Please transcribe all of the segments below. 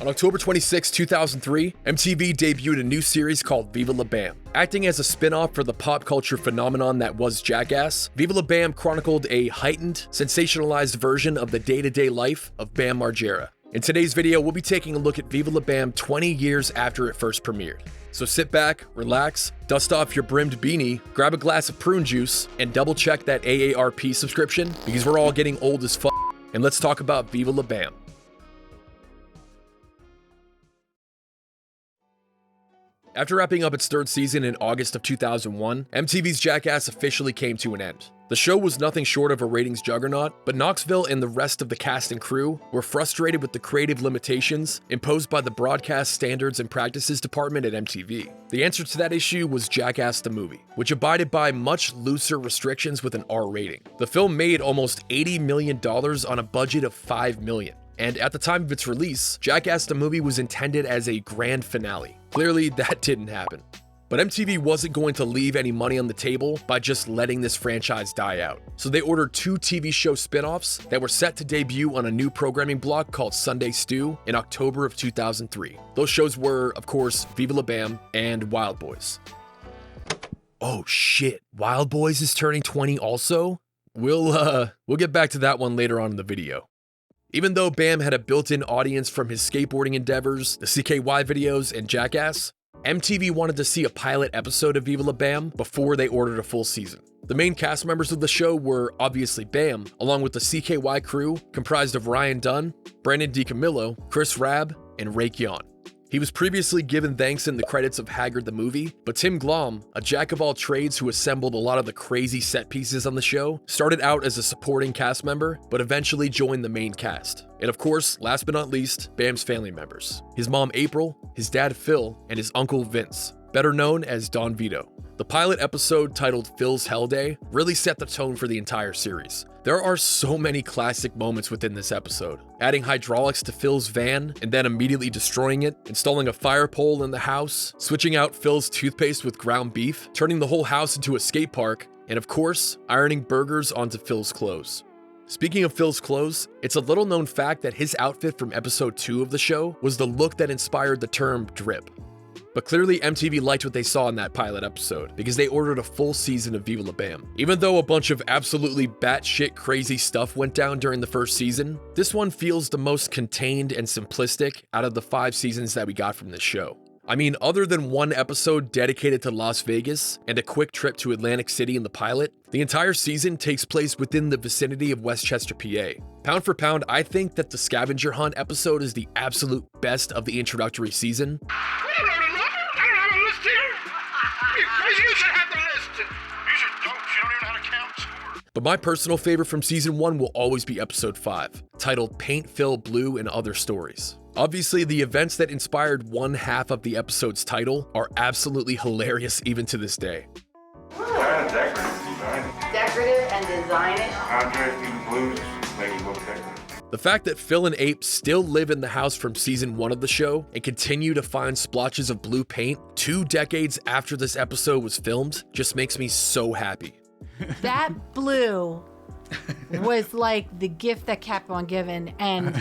On October 26, 2003, MTV debuted a new series called Viva La Bam. Acting as a spin-off for the pop culture phenomenon that was Jackass, Viva La Bam chronicled a heightened, sensationalized version of the day-to-day life of Bam Margera. In today's video, we'll be taking a look at Viva La Bam 20 years after it first premiered. So sit back, relax, dust off your brimmed beanie, grab a glass of prune juice, and double check that AARP subscription because we're all getting old as fuck. And let's talk about Viva La Bam. After wrapping up its third season in August of 2001, MTV's Jackass officially came to an end. The show was nothing short of a ratings juggernaut, but Knoxville and the rest of the cast and crew were frustrated with the creative limitations imposed by the Broadcast Standards and Practices Department at MTV. The answer to that issue was Jackass the movie, which abided by much looser restrictions with an R rating. The film made almost $80 million on a budget of $5 million. And at the time of its release, Jackass the movie was intended as a grand finale. Clearly, that didn't happen. But MTV wasn't going to leave any money on the table by just letting this franchise die out. So they ordered 2 TV show spin-offs that were set to debut on a new programming block called Sunday Stew in October of 2003. Those shows were, of course, Viva La Bam and Wildboyz. Oh shit, Wildboyz is turning 20 also? We'll get back to that one later on in the video. Even though Bam had a built-in audience from his skateboarding endeavors, the CKY videos, and Jackass, MTV wanted to see a pilot episode of Viva La Bam before they ordered a full season. The main cast members of the show were obviously Bam, along with the CKY crew comprised of Ryan Dunn, Brandon DiCamillo, Chris Raab, and Rake Yohn. He was previously given thanks in the credits of Haggard the movie, but Tim Glomb, a jack-of-all-trades who assembled a lot of the crazy set pieces on the show, started out as a supporting cast member, but eventually joined the main cast. And of course, last but not least, Bam's family members. His mom April, his dad Phil, and his uncle Vince, better known as Don Vito. The pilot episode, titled Phil's Hell Day, really set the tone for the entire series. There are so many classic moments within this episode. Adding hydraulics to Phil's van and then immediately destroying it, installing a fire pole in the house, switching out Phil's toothpaste with ground beef, turning the whole house into a skate park, and of course, ironing burgers onto Phil's clothes. Speaking of Phil's clothes, it's a little known fact that his outfit from episode 2 of the show was the look that inspired the term drip. But clearly MTV liked what they saw in that pilot episode because they ordered a full season of Viva La Bam. Even though a bunch of absolutely batshit crazy stuff went down during the first season, this one feels the most contained and simplistic out of the 5 seasons that we got from this show. I mean, other than one episode dedicated to Las Vegas and a quick trip to Atlantic City in the pilot, the entire season takes place within the vicinity of Westchester, PA. Pound for pound, I think that the scavenger hunt episode is the absolute best of the introductory season. But my personal favorite from season 1 will always be episode 5, titled Paint, Phil, Blue, and Other Stories. Obviously, the events that inspired one half of the episode's title are absolutely hilarious even to this day. Decorative and design it. Contrasting blues make it look decorative. The fact that Phil and Ape still live in the house from season 1 of the show and continue to find splotches of blue paint 2 decades after this episode was filmed just makes me so happy. That blue was like the gift that kept on giving. And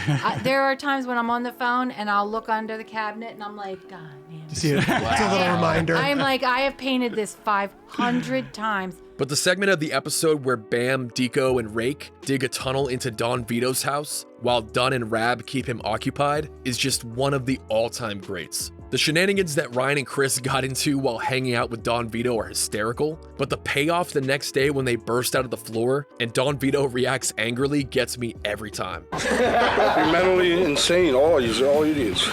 there are times when I'm on the phone and I'll look under the cabinet and I'm like, God, man. See, it's a little reminder. I'm like, I have painted this 500 times. But the segment of the episode where Bam, Dico, and Rake dig a tunnel into Don Vito's house while Dunn and Raab keep him occupied is just one of the all-time greats. The shenanigans that Ryan and Chris got into while hanging out with Don Vito are hysterical, but the payoff the next day when they burst out of the floor and Don Vito reacts angrily gets me every time. You're mentally insane, all idiots.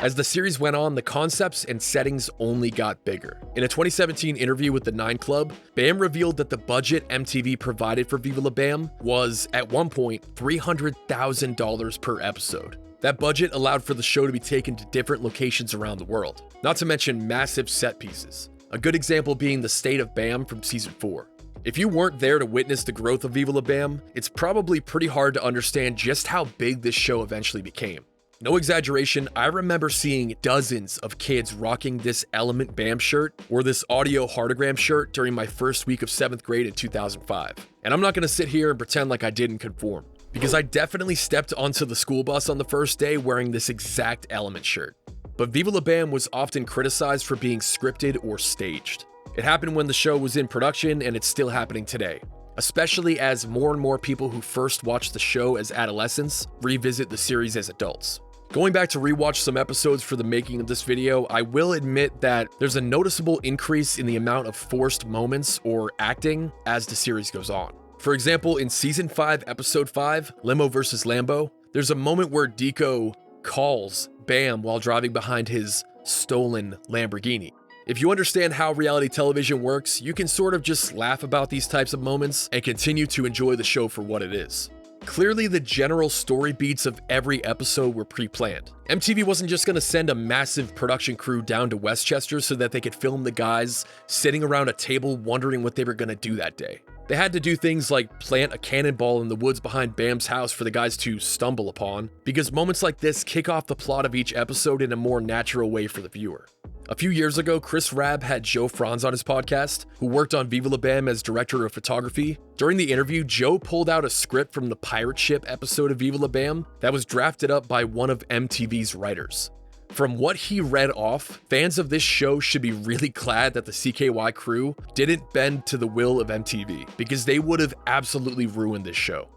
As the series went on, the concepts and settings only got bigger. In a 2017 interview with the 9 Club, Bam revealed that the budget MTV provided for Viva La Bam was, at one point, $300,000 per episode. That budget allowed for the show to be taken to different locations around the world, not to mention massive set pieces. A good example being the State of Bam from season 4. If you weren't there to witness the growth of Viva La Bam, it's probably pretty hard to understand just how big this show eventually became. No exaggeration, I remember seeing dozens of kids rocking this Element Bam shirt or this Audio Heartogram shirt during my first week of 7th grade in 2005. And I'm not gonna sit here and pretend like I didn't conform. because I definitely stepped onto the school bus on the first day wearing this exact Element shirt. But Viva La Bam was often criticized for being scripted or staged. It happened when the show was in production, and it's still happening today, especially as more and more people who first watched the show as adolescents revisit the series as adults. Going back to rewatch some episodes for the making of this video, I will admit that there's a noticeable increase in the amount of forced moments or acting as the series goes on. For example, in Season 5, Episode 5, Limo vs. Lambo, there's a moment where Dico calls Bam while driving behind his stolen Lamborghini. If you understand how reality television works, you can sort of just laugh about these types of moments and continue to enjoy the show for what it is. Clearly, the general story beats of every episode were pre-planned. MTV wasn't just going to send a massive production crew down to Westchester so that they could film the guys sitting around a table wondering what they were going to do that day. They had to do things like plant a cannonball in the woods behind Bam's house for the guys to stumble upon, because moments like this kick off the plot of each episode in a more natural way for the viewer. A few years ago, Chris Raab had Joe Franz on his podcast, who worked on Viva La Bam as director of photography. During the interview, Joe pulled out a script from the pirate ship episode of Viva La Bam that was drafted up by one of MTV's writers. From what he read off, fans of this show should be really glad that the CKY crew didn't bend to the will of MTV, because they would have absolutely ruined this show.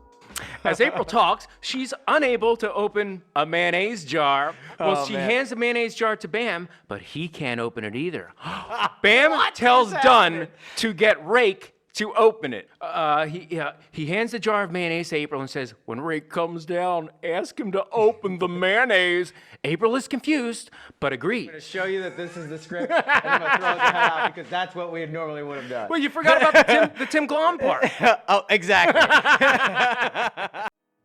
As April talks, she's unable to open a mayonnaise jar. Well, she hands the mayonnaise jar to Bam, but he can't open it either. Bam tells Dunn to get Rake to open it. He hands the jar of mayonnaise to April and says, when Rake comes down, ask him to open the mayonnaise. April is confused, but agrees. I'm going to show you that this is the script, and I'm going to throw the head out because that's what we normally would have done. Well, you forgot about the Tim Glomb part. Oh, exactly.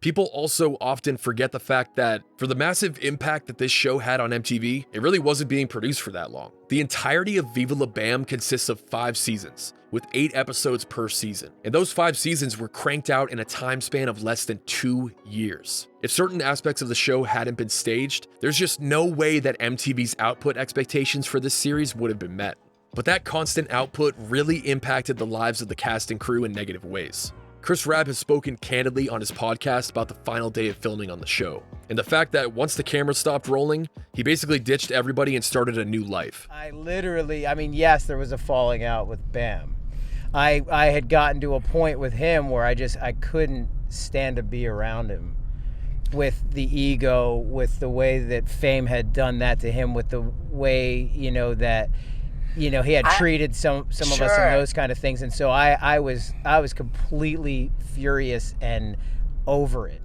People also often forget the fact that for the massive impact that this show had on MTV, it really wasn't being produced for that long. The entirety of Viva La Bam consists of 5 seasons, with 8 episodes per season. And those 5 seasons were cranked out in a time span of less than 2 years. If certain aspects of the show hadn't been staged, there's just no way that MTV's output expectations for this series would have been met. But that constant output really impacted the lives of the cast and crew in negative ways. Chris Raab has spoken candidly on his podcast about the final day of filming on the show, and the fact that once the camera stopped rolling, he basically ditched everybody and started a new life. I mean, yes, there was a falling out with Bam. I had gotten to a point with him where I couldn't stand to be around him. With the ego, with the way that fame had done that to him, with the way, that he had treated some of us and those kind of things. And so I was completely furious and over it.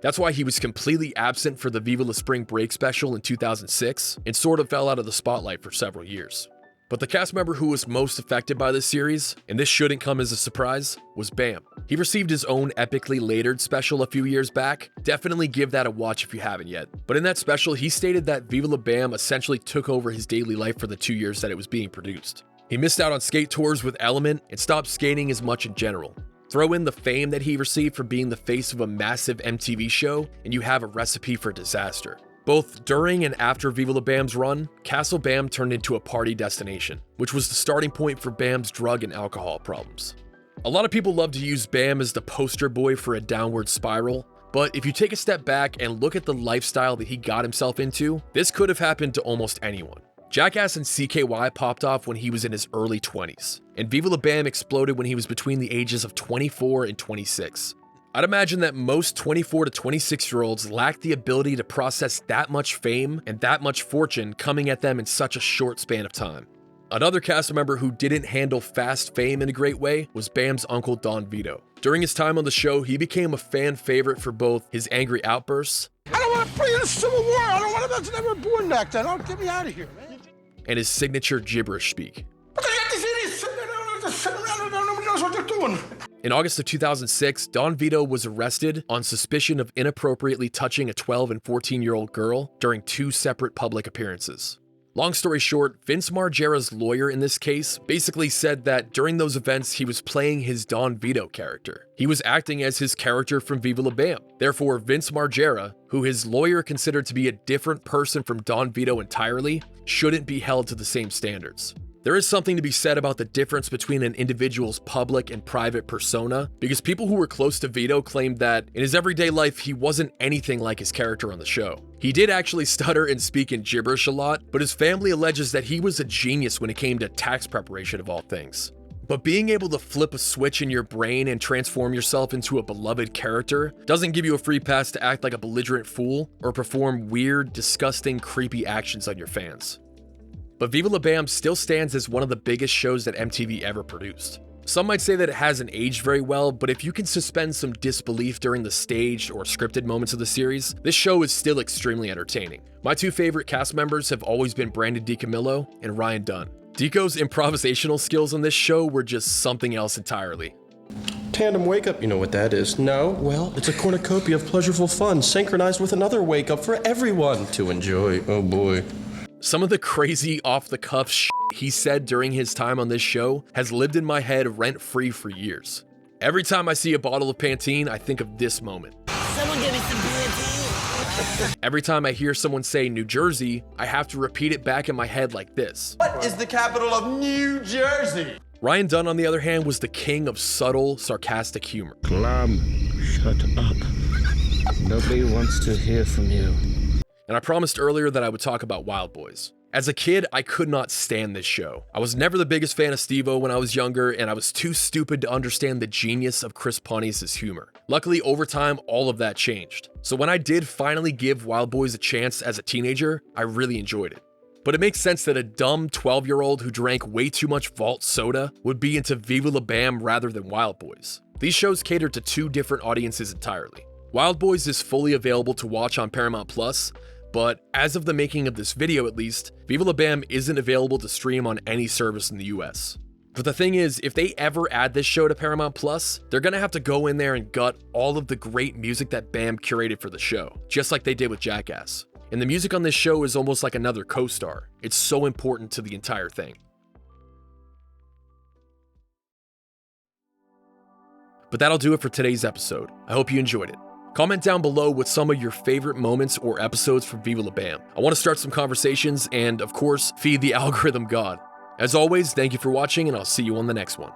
That's why he was completely absent for the Viva La Spring Break special in 2006 and sort of fell out of the spotlight for several years. But the cast member who was most affected by this series, and this shouldn't come as a surprise, was Bam. He received his own epically latered special a few years back. Definitely give that a watch if you haven't yet. But in that special, he stated that Viva La Bam essentially took over his daily life for the 2 years that it was being produced. He missed out on skate tours with Element and stopped skating as much in general. Throw in the fame that he received for being the face of a massive MTV show, and you have a recipe for disaster. Both during and after Viva La Bam's run, Castle Bam turned into a party destination, which was the starting point for Bam's drug and alcohol problems. A lot of people love to use Bam as the poster boy for a downward spiral, but if you take a step back and look at the lifestyle that he got himself into, this could have happened to almost anyone. Jackass and CKY popped off when he was in his early 20s, and Viva La Bam exploded when he was between the ages of 24 and 26. I'd imagine that most 24 to 26-year-olds lack the ability to process that much fame and that much fortune coming at them in such a short span of time. Another cast member who didn't handle fast fame in a great way was Bam's uncle Don Vito. During his time on the show, he became a fan favorite for both his angry outbursts I don't want to play in the Civil War. I don't want to. I never born back then. Oh, get me out of here, man. and his signature gibberish speak. Nobody knows what they're doing. In August of 2006, Don Vito was arrested on suspicion of inappropriately touching a 12 and 14-year-old girl during 2 separate public appearances. Long story short, Vince Margera's lawyer in this case basically said that during those events he was playing his Don Vito character. He was acting as his character from Viva La Bam. Therefore, Vince Margera, who his lawyer considered to be a different person from Don Vito entirely, shouldn't be held to the same standards. There is something to be said about the difference between an individual's public and private persona, because people who were close to Vito claimed that in his everyday life he wasn't anything like his character on the show. He did actually stutter and speak in gibberish a lot, but his family alleges that he was a genius when it came to tax preparation of all things. But being able to flip a switch in your brain and transform yourself into a beloved character doesn't give you a free pass to act like a belligerent fool or perform weird, disgusting, creepy actions on your fans. But Viva La Bam still stands as one of the biggest shows that MTV ever produced. Some might say that it hasn't aged very well, but if you can suspend some disbelief during the staged or scripted moments of the series, this show is still extremely entertaining. My two favorite cast members have always been Brandon DiCamillo and Ryan Dunn. Dico's improvisational skills on this show were just something else entirely. Tandem wake up, you know what that is? No? Well, it's a cornucopia of pleasurable fun synchronized with another wake up for everyone to enjoy. Oh boy. Some of the crazy off-the-cuff shit he said during his time on this show has lived in my head rent-free for years. Every time I see a bottle of Pantene, I think of this moment. Someone give me some Pantene. Every time I hear someone say New Jersey, I have to repeat it back in my head like this. What is the capital of New Jersey? Ryan Dunn, on the other hand, was the king of subtle, sarcastic humor. Glomb, shut up. Nobody wants to hear from you. And I promised earlier that I would talk about Wildboyz. As a kid, I could not stand this show. I was never the biggest fan of Steve-O when I was younger, and I was too stupid to understand the genius of Chris Pontius' humor. Luckily, over time, all of that changed. So when I did finally give Wildboyz a chance as a teenager, I really enjoyed it. But it makes sense that a dumb 12-year-old who drank way too much Vault soda would be into Viva La Bam rather than Wildboyz. These shows cater to two different audiences entirely. Wildboyz is fully available to watch on Paramount+, but as of the making of this video at least, Viva La Bam isn't available to stream on any service in the US. But the thing is, if they ever add this show to Paramount+, they're gonna have to go in there and gut all of the great music that Bam curated for the show, just like they did with Jackass. And the music on this show is almost like another co-star. It's so important to the entire thing. But that'll do it for today's episode. I hope you enjoyed it. Comment down below with some of your favorite moments or episodes from Viva La Bam. I want to start some conversations and, of course, feed the algorithm god. As always, thank you for watching, and I'll see you on the next one.